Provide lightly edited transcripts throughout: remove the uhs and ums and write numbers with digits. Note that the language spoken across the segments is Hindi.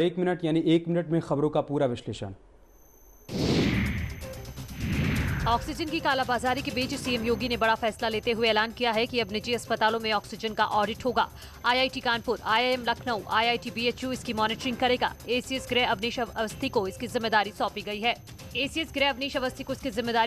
एक मिनट यानी 1 मिनट में खबरों का पूरा विश्लेषण। ऑक्सीजन की कालाबाजारी के बीच सीएम योगी ने बड़ा फैसला लेते हुए ऐलान किया है कि अब निजी अस्पतालों में ऑक्सीजन का ऑडिट होगा। IIT Kanpur, IIM Lucknow, IIT BHU इसकी मॉनिटरिंग करेगा। एसीएस गृह अवनीश अवस्थी को इसकी जिम्मेदारी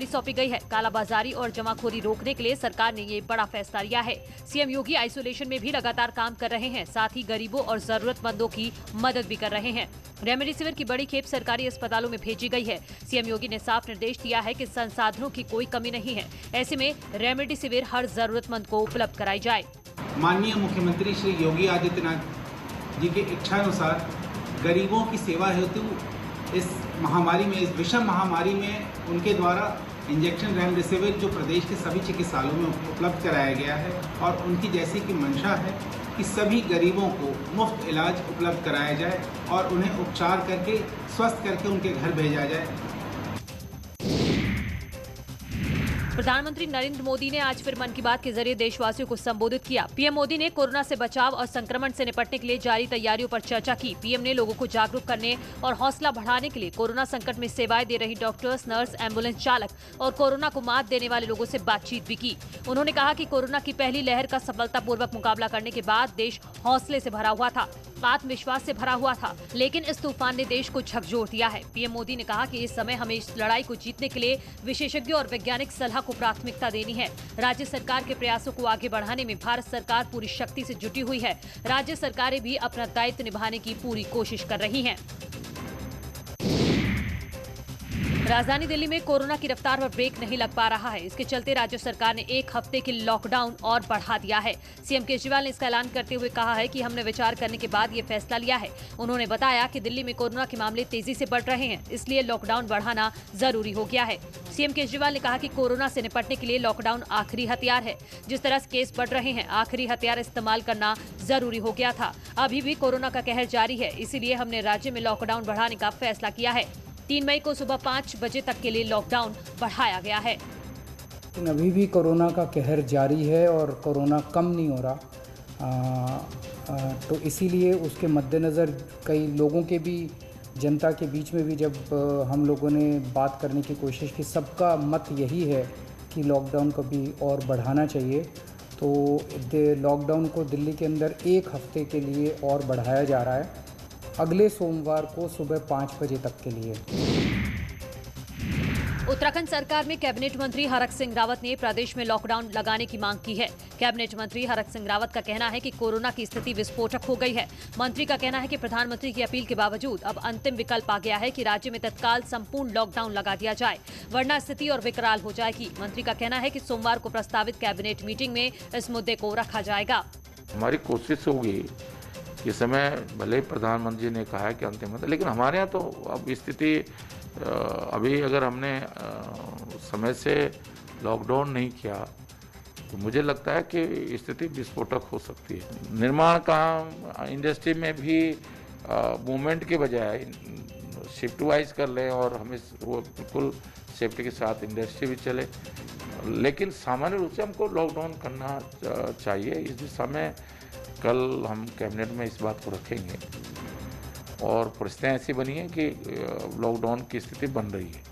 सौंपी गई है। कालाबाजारी और जमाखोरी रोकने के लिए सरकार ने ये बड़ा फैसला लिया है। सीएम योगी आइसोलेशन में भी लगातार काम कर रहे हैं, साथ ही गरीबों और जरूरतमंदों की मदद भी कर रहे हैं। रेमडेसिविर की बड़ी खेप सरकारी अस्पतालों में भेजी गई है। सीएम योगी ने साफ निर्देश दिया है कि संसाधनों की कोई कमी नहीं है। ऐसे में रेमडेसिविर हर जरूरतमंद को उपलब्ध कराई जाए। माननीय मुख्यमंत्री श्री योगी आदित्यनाथ जी के इच्छानुसार गरीबों की सेवा हेतु इस महामारी में, इस विषम महामारी में उनके द्वारा इंजेक्शन रेमडेसिविर जो प्रदेश के सभी चिकित्सालयों में उपलब्ध कराया गया है और उनकी जैसी की मंशा है कि सभी गरीबों को मुफ्त इलाज उपलब्ध कराया जाए और उन्हें उपचार करके स्वस्थ करके उनके घर भेजा जाए। प्रधानमंत्री नरेंद्र मोदी ने आज फिर मन की बात के जरिए देशवासियों को संबोधित किया। पीएम मोदी ने कोरोना से बचाव और संक्रमण से निपटने के लिए जारी तैयारियों पर चर्चा की। पीएम ने लोगों को जागरूक करने और हौसला बढ़ाने के लिए कोरोना संकट में सेवाएं दे रही डॉक्टर्स, नर्स, एम्बुलेंस चालक और कोरोना को मात देने वाले लोगों से बातचीत भी की। उन्होंने कहा कि कोरोना की पहली लहर का सफलतापूर्वक मुकाबला करने के बाद देश हौसले से भरा हुआ था, आत्मविश्वास से भरा हुआ था, लेकिन इस तूफान ने देश को झकझोर दिया है। पीएम मोदी ने कहा कि इस समय हमें इस लड़ाई को जीतने के लिए विशेषज्ञों और वैज्ञानिक सलाह को प्राथमिकता देनी है। राज्य सरकार के प्रयासों को आगे बढ़ाने में भारत सरकार पूरी शक्ति से जुटी हुई है। राज्य सरकारें भी अपना दायित्व निभाने की पूरी कोशिश कर रही हैं। राजधानी दिल्ली में कोरोना की रफ्तार पर ब्रेक नहीं लग पा रहा है। इसके चलते राज्य सरकार ने 1 हफ्ते के लॉकडाउन और बढ़ा दिया है। सीएम केजरीवाल ने इसका ऐलान करते हुए कहा है कि हमने विचार करने के बाद ये फैसला लिया है। उन्होंने बताया कि दिल्ली में कोरोना के मामले तेजी से बढ़ रहे हैं, इसलिए लॉकडाउन बढ़ाना जरूरी हो गया है। सीएम केजरीवाल ने कहा कि कोरोना से निपटने के लिए लॉकडाउन आखिरी हथियार है। जिस तरह से केस बढ़ रहे हैं, आखिरी हथियार इस्तेमाल करना जरूरी हो गया था। अभी भी कोरोना का कहर जारी है, इसीलिए हमने राज्य में लॉकडाउन बढ़ाने का फैसला किया है। 3 मई को सुबह 5 बजे तक के लिए लॉकडाउन बढ़ाया गया है। लेकिन अभी भी कोरोना का कहर जारी है और कोरोना कम नहीं हो रहा, तो इसीलिए उसके मद्देनज़र कई लोगों के भी, जनता के बीच में भी जब हम लोगों ने बात करने की कोशिश की, सबका मत यही है कि लॉकडाउन को भी और बढ़ाना चाहिए। तो लॉकडाउन को दिल्ली के अंदर 1 हफ्ते के लिए और बढ़ाया जा रहा है, अगले सोमवार को सुबह 5 बजे तक के लिए। उत्तराखंड सरकार में कैबिनेट मंत्री हरक सिंह रावत ने प्रदेश में लॉकडाउन लगाने की मांग की है। कैबिनेट मंत्री हरक सिंह रावत का कहना है कि कोरोना की स्थिति विस्फोटक हो गई है। मंत्री का कहना है कि प्रधानमंत्री की अपील के बावजूद अब अंतिम विकल्प आ गया है कि राज्य में तत्काल संपूर्ण लॉकडाउन लगा दिया जाए, वरना स्थिति और विकराल हो जाएगी। मंत्री का कहना है कि सोमवार को प्रस्तावित कैबिनेट मीटिंग में इस मुद्दे को रखा जाएगा। हमारी कोशिश होगी, इस समय भले प्रधानमंत्री ने कहा है कि अंतिम है, लेकिन हमारे यहाँ तो अब स्थिति अभी अगर हमने समय से लॉकडाउन नहीं किया तो मुझे लगता है कि स्थिति विस्फोटक हो सकती है। निर्माण काम, इंडस्ट्री में भी मूवमेंट के बजाय शिफ्ट वाइज कर लें और हमें वो बिल्कुल सेफ्टी के साथ इंडस्ट्री भी चले, लेकिन सामान्य रूप से हमको लॉकडाउन करना चाहिए। इस दिशा में कल हम कैबिनेट में इस बात को रखेंगे और परिस्थितियाँ ऐसी बनी है कि लॉकडाउन की स्थिति बन रही है।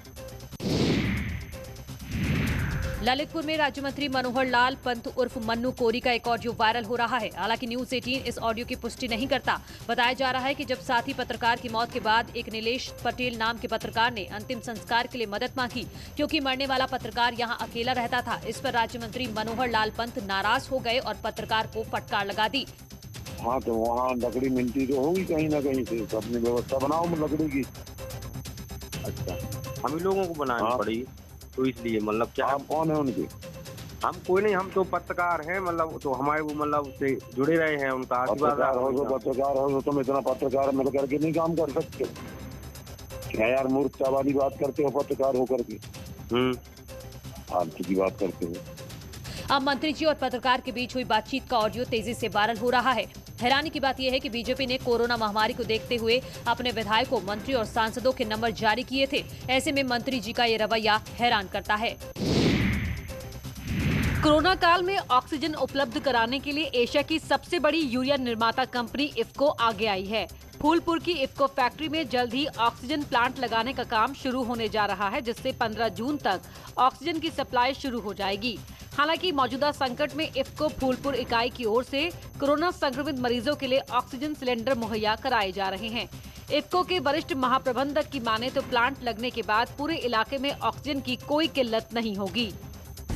ललितपुर में राज्य मंत्री मनोहर लाल पंत उर्फ मन्नू कोरी का एक ऑडियो वायरल हो रहा है। हालांकि न्यूज 18 इस ऑडियो की पुष्टि नहीं करता। बताया जा रहा है कि जब साथी पत्रकार की मौत के बाद एक नीलेश पटेल नाम के पत्रकार ने अंतिम संस्कार के लिए मदद मांगी, क्योंकि मरने वाला पत्रकार यहां अकेला रहता था। इस पर राज्य मंत्री मनोहर लाल पंत नाराज हो गए और पत्रकार को फटकार लगा दी। हाँ, तो वहाँ लकड़ी मिलती तो होगी कहीं ना कहीं से, तो अपनी व्यवस्था बनाओ लकड़ी की। अच्छा, हम ही लोगों को बनानी पड़ी, तो इसलिए मतलब क्या। आप कौन है उनके? हम कोई नहीं, हम तो पत्रकार हैं, मतलब तो हमारे वो मतलब उससे जुड़े रहे हैं, उनका आशीर्वाद। पत्रकार हो तो तुम इतना पत्रकार मिल करके नहीं काम कर सकते क्या यार? मूर्खता वाली बात करते हो पत्रकार हो करके, फालतू की बात करते हो। अब मंत्री जी और पत्रकार के बीच हुई बातचीत का ऑडियो तेजी से वायरल हो रहा है। हैरानी की बात यह है कि बीजेपी ने कोरोना महामारी को देखते हुए अपने विधायकों, मंत्री और सांसदों के नंबर जारी किए थे। ऐसे में मंत्री जी का ये रवैया हैरान करता है। कोरोना काल में ऑक्सीजन उपलब्ध कराने के लिए एशिया की सबसे बड़ी यूरिया निर्माता कंपनी इफ्को आगे आई है। फूलपुर की इफ्को फैक्ट्री में जल्द ही ऑक्सीजन प्लांट लगाने का काम शुरू होने जा रहा है, जिससे 15 जून तक ऑक्सीजन की सप्लाई शुरू हो जाएगी। हालांकि मौजूदा संकट में इफ्को फूलपुर इकाई की ओर से कोरोना संक्रमित मरीजों के लिए ऑक्सीजन सिलेंडर मुहैया कराए जा रहे हैं। इफ्को के वरिष्ठ महाप्रबंधक की माने तो प्लांट लगने के बाद पूरे इलाके में ऑक्सीजन की कोई किल्लत नहीं होगी।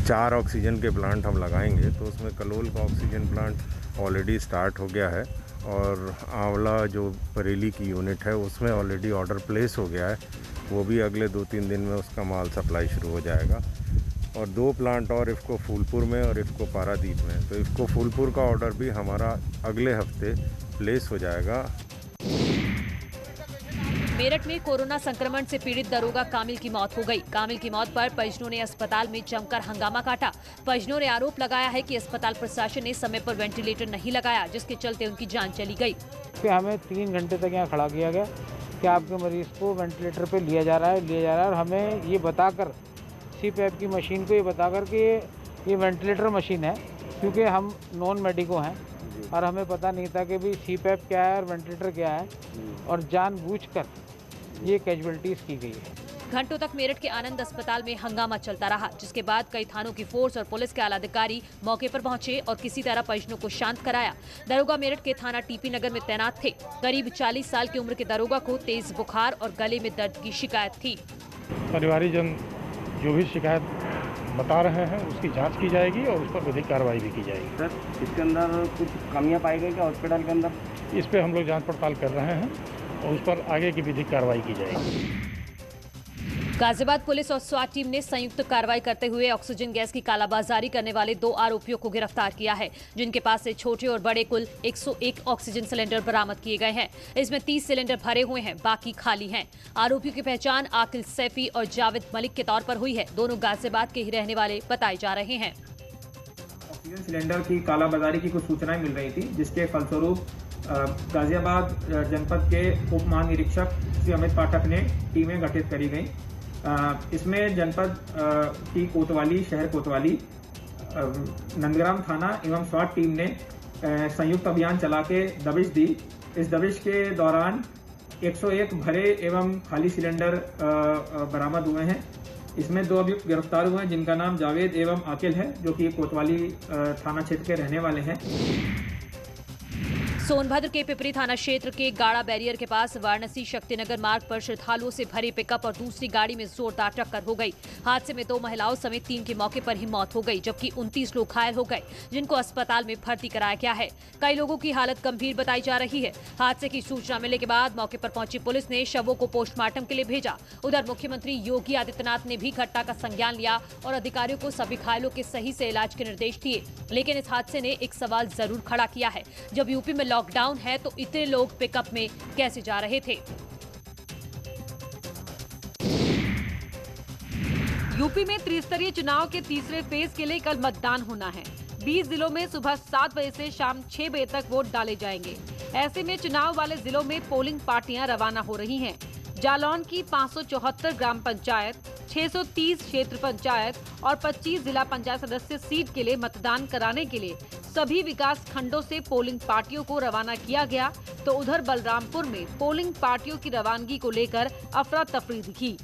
4 ऑक्सीजन के प्लांट हम लगाएंगे, तो उसमें कलोल का ऑक्सीजन प्लांट ऑलरेडी स्टार्ट हो गया है और आंवला जो बरेली की यूनिट है उसमें ऑलरेडी ऑर्डर प्लेस हो गया है। वो भी अगले 2-3 दिन में उसका माल सप्लाई शुरू हो जाएगा। और 2 प्लांट और इफ्को फूलपुर में और इफ्को पारादीप में, तो इफ्को फूलपुर का ऑर्डर भी हमारा अगले हफ्ते प्लेस हो जाएगा। मेरठ में कोरोना संक्रमण से पीड़ित दरोगा कामिल की मौत हो गई। कामिल की मौत पर परिजनों ने अस्पताल में जमकर हंगामा काटा। परिजनों ने आरोप लगाया है कि अस्पताल प्रशासन ने समय पर वेंटिलेटर नहीं लगाया, जिसके चलते उनकी जान चली गई। हमें 3 घंटे तक यहाँ खड़ा किया गया कि आपके मरीज को वेंटिलेटर पे लिया जा रहा है और हमें ये बताकर CPAP की मशीन को ये बताकर कि ये वेंटिलेटर मशीन है, क्योंकि हम नॉन मेडिको हैं और हमें पता नहीं था कि भी CPAP क्या है और वेंटिलेटर क्या है, और जानबूझकर ये कैजुअलिटीज की गई है। घंटों तक मेरठ के आनंद अस्पताल में हंगामा चलता रहा, जिसके बाद कई थानों की फोर्स और पुलिस के आला अधिकारी मौके पर पहुंचे और किसी तरह परिजनों को शांत कराया। दरोगा मेरठ के थाना TP नगर में तैनात थे। करीब 40 साल की उम्र के दरोगा को तेज बुखार और गले में दर्द की शिकायत थी। परिवारीजन जो भी शिकायत बता रहे हैं उसकी जांच की जाएगी और उस पर विधिक कार्रवाई भी की जाएगी। सर, इसके अंदर कुछ कमियां पाई गई क्या हॉस्पिटल के अंदर? इस पे हम लोग जांच पड़ताल कर रहे हैं और उस पर आगे की विधिक कार्रवाई की जाएगी। गाजियाबाद पुलिस और स्वाट टीम ने संयुक्त कार्रवाई करते हुए ऑक्सीजन गैस की कालाबाजारी करने वाले 2 आरोपियों को गिरफ्तार किया है, जिनके पास से छोटे और बड़े कुल 101 ऑक्सीजन सिलेंडर बरामद किए गए हैं। इसमें 30 सिलेंडर भरे हुए हैं, बाकी खाली हैं। आरोपियों की पहचान आकिल सैफी और जावेद मलिक के तौर पर हुई है। दोनों गाजियाबाद के ही रहने वाले बताए जा रहे हैं। ऑक्सीजन सिलेंडर की कालाबाजारी की कुछ सूचनाएं मिल रही थी, जिसके फलस्वरूप गाजियाबाद जनपद के उप महानिरीक्षक श्री अमित पाठक ने टीमें गठित करी गई। इसमें जनपद की कोतवाली, शहर कोतवाली, नंदग्राम थाना एवं स्वाट टीम ने संयुक्त अभियान चला के दबिश दी। इस दबिश के दौरान 101 भरे एवं खाली सिलेंडर बरामद हुए हैं। इसमें 2 अभियुक्त गिरफ्तार हुए हैं, जिनका नाम जावेद एवं आकिल है, जो कि कोतवाली थाना क्षेत्र के रहने वाले हैं। सोनभद्र के पिपरी थाना क्षेत्र के गाड़ा बैरियर के पास वाराणसी शक्तिनगर मार्ग पर श्रद्धालुओं से भरी पिकअप और दूसरी गाड़ी में जोरदार टक्कर हो गई। हादसे में 2 महिलाओं समेत 3 की मौके पर ही मौत हो गई, जबकि 29 लोग घायल हो गए, जिनको अस्पताल में भर्ती कराया गया है। कई लोगों की हालत गंभीर बताई जा रही है। हादसे की सूचना मिलने के बाद मौके पर पहुंची पुलिस ने शवों को पोस्टमार्टम के लिए भेजा। उधर मुख्यमंत्री योगी आदित्यनाथ ने भी घटना का संज्ञान लिया और अधिकारियों को सभी घायलों के सही से इलाज के निर्देश दिए। लेकिन इस हादसे ने एक सवाल जरूर खड़ा किया है, जब यूपी में लॉकडाउन है तो इतने लोग पिकअप में कैसे जा रहे थे। यूपी में त्रिस्तरीय चुनाव के तीसरे फेज के लिए कल मतदान होना है। 20 जिलों में सुबह 7 बजे से शाम 6 बजे तक वोट डाले जाएंगे। ऐसे में चुनाव वाले जिलों में पोलिंग पार्टियां रवाना हो रही हैं। जालौन की 574 ग्राम पंचायत, 630 क्षेत्र पंचायत और 25 जिला पंचायत सदस्य सीट के लिए मतदान कराने के लिए सभी विकास खंडों से पोलिंग पार्टियों को रवाना किया गया। तो उधर बलरामपुर में पोलिंग पार्टियों की रवानगी को लेकर अफरा तफरी दिखी।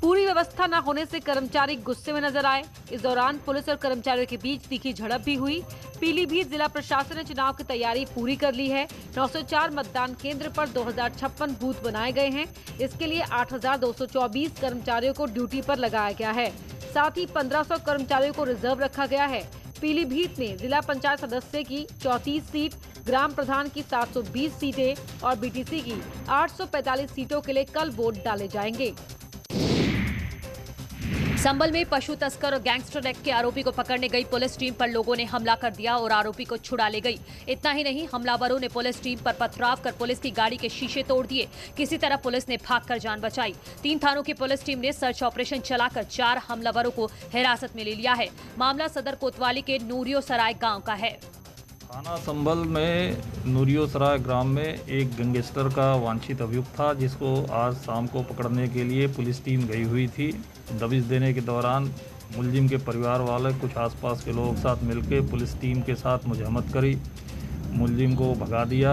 पूरी व्यवस्था न होने से कर्मचारी गुस्से में नजर आए। इस दौरान पुलिस और कर्मचारियों के बीच तीखी झड़प भी हुई। पीलीभीत जिला प्रशासन ने चुनाव की तैयारी पूरी कर ली है। 904 मतदान केंद्र पर 2056 बूथ बनाए गए हैं। इसके लिए 8224 कर्मचारियों को ड्यूटी पर लगाया गया है। साथ ही 1500 कर्मचारियों को रिजर्व रखा गया है। पीलीभीत में जिला पंचायत सदस्य की 34 सीट, ग्राम प्रधान की 720 सीटें और BTC की 845 सीटों के लिए कल वोट डाले जाएंगे। संभल में पशु तस्कर और गैंगस्टर एक्ट के आरोपी को पकड़ने गई पुलिस टीम पर लोगों ने हमला कर दिया और आरोपी को छुड़ा ले गई। इतना ही नहीं, हमलावरों ने पुलिस टीम पर पथराव कर पुलिस की गाड़ी के शीशे तोड़ दिए। किसी तरह पुलिस ने भागकर जान बचाई। 3 थानों की पुलिस टीम ने सर्च ऑपरेशन चलाकर 4 हमलावरों को हिरासत में ले लिया है। मामला सदर कोतवाली के नूरियो सराय गाँव का है। थाना संभल में नूरियो सराय ग्राम में एक गैंगस्टर का वांछित अभियुक्त था, जिसको आज शाम को पकड़ने के लिए पुलिस टीम गई हुई थी। दबिश देने के दौरान मुलजिम के परिवार वाले कुछ आसपास के लोगों के साथ मिलकर पुलिस टीम के साथ मुजाहमत करी, मुलजिम को भगा दिया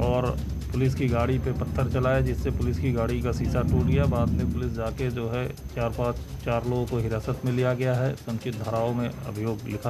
और पुलिस की गाड़ी पे पत्थर चलाया, जिससे पुलिस की गाड़ी का शीशा टूट गया। बाद में पुलिस जाके जो है 4 लोगों को हिरासत में लिया गया है। संचित धाराओं में अभियोग लिखा